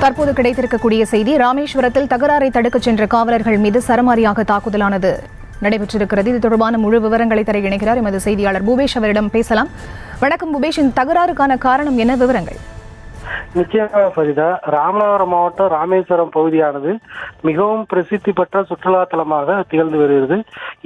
தற்போது கிடைத்திருக்கக்கூடிய செய்தி, ராமேஸ்வரத்தில் தகராறை தடுக்கச் சென்ற காவலர்கள் மீது சரமாரியாக தாக்குதலானது நடைபெற்றிருக்கிறது. இது தொடர்பான முழு விவரங்களை தர இணைக்கிறார் எமது செய்தியாளர் பூபேஷ். அவரிடம் பேசலாம். வணக்கம் பூபேஷ், இந்த தகராறுக்கான காரணம் என்ன? விவரங்கள். நிச்சயமாக ஃபரிதா, ராமநாதபுரம் மாவட்டம் ராமேஸ்வரம் பகுதியானது மிகவும் பிரசித்தி பெற்ற சுற்றுலா தலமாக திகழ்ந்து வருகிறது.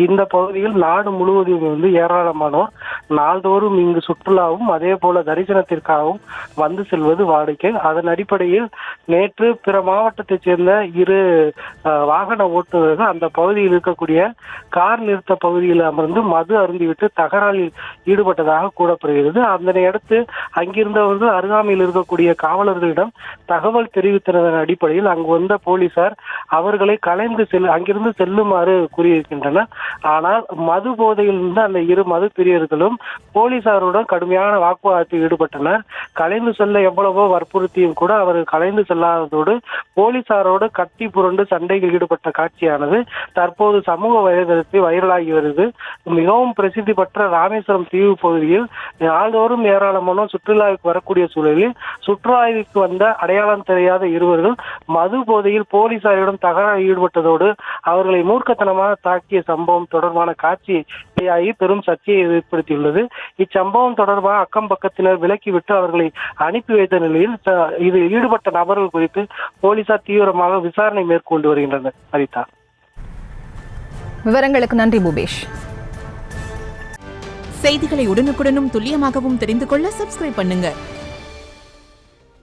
இந்த பகுதியில் நாடு முழுவதும் ஏராளமானோர் நாள்தோறும் இங்கு சுற்றுலாவும் அதே போல தரிசனத்திற்காகவும் வந்து செல்வது வாடிக்கை. அதன் அடிப்படையில் நேற்று பிற மாவட்டத்தைச் சேர்ந்த இரு வாகன ஓட்டுநர்கள் அந்த பகுதியில் இருக்கக்கூடிய கார் நிறுத்த பகுதியில் அமர்ந்து மது அருந்திவிட்டு தகராறில் ஈடுபட்டதாக கூறப்படுகிறது. அதனை அடுத்து அங்கிருந்தவர்கள் அருகாமையில் இருக்கக்கூடிய காவலர்களிடம் தகவல் தெரிவித்ததன் அடிப்படையில் அங்கு வந்த போலீசார் அவர்களை அங்கிருந்து செல்லுமாறு கூறியிருக்கின்றனர். ஆனால் மது போதையில் இருந்த அந்த இரு மது பிரியர்களும் போலீசாருடன் கடுமையான வாக்குவாதத்தில் ஈடுபட்டனர். கலைந்து செல்ல எவ்வளவோ வற்புறுத்தியும் கூட அவர்கள் கலைந்து செல்லாததோடு போலீசாரோடு கட்டி புரண்டு சண்டையில் ஈடுபட்ட காட்சியானது தற்போது சமூக வலைதளத்தில் வைரலாகி வருகிறது. மிகவும் பிரசித்தி பெற்ற ராமேஸ்வரம் தீவு பகுதியில் நாள்தோறும் ஏராளமான சுற்றுலாவுக்கு வரக்கூடிய சூழலில் சுற்றுலாவிற்கு வந்த அடையாளம் தெரியாத இருவர்கள் மது போதையில் போலீசாரிடம் தகராறில் ஈடுபட்டதோடு அவர்களை மூர்க்கத்தனமாக தாக்கிய சம்பவம் தொடர்பான காட்சி பெரும் சர்ச்சையை ஏற்படுத்தியுள்ளது. இச்சம்பவம் தொடர்பாக அக்கம் பக்கத்தினர் விலக்கிவிட்டு அவர்களை அனுப்பி வைத்த நிலையில் இதில் ஈடுபட்ட நபர்கள் குறித்து போலீசார் தீவிரமாக விசாரணை மேற்கொண்டு வருகின்றனர். ஹரிதா, விவரங்களுக்கு நன்றி பூபேஷ். செய்திகளை உடனுக்குடனும் துல்லியமாகவும் தெரிந்து கொள்ள சப்ஸ்கிரைப் பண்ணுங்க.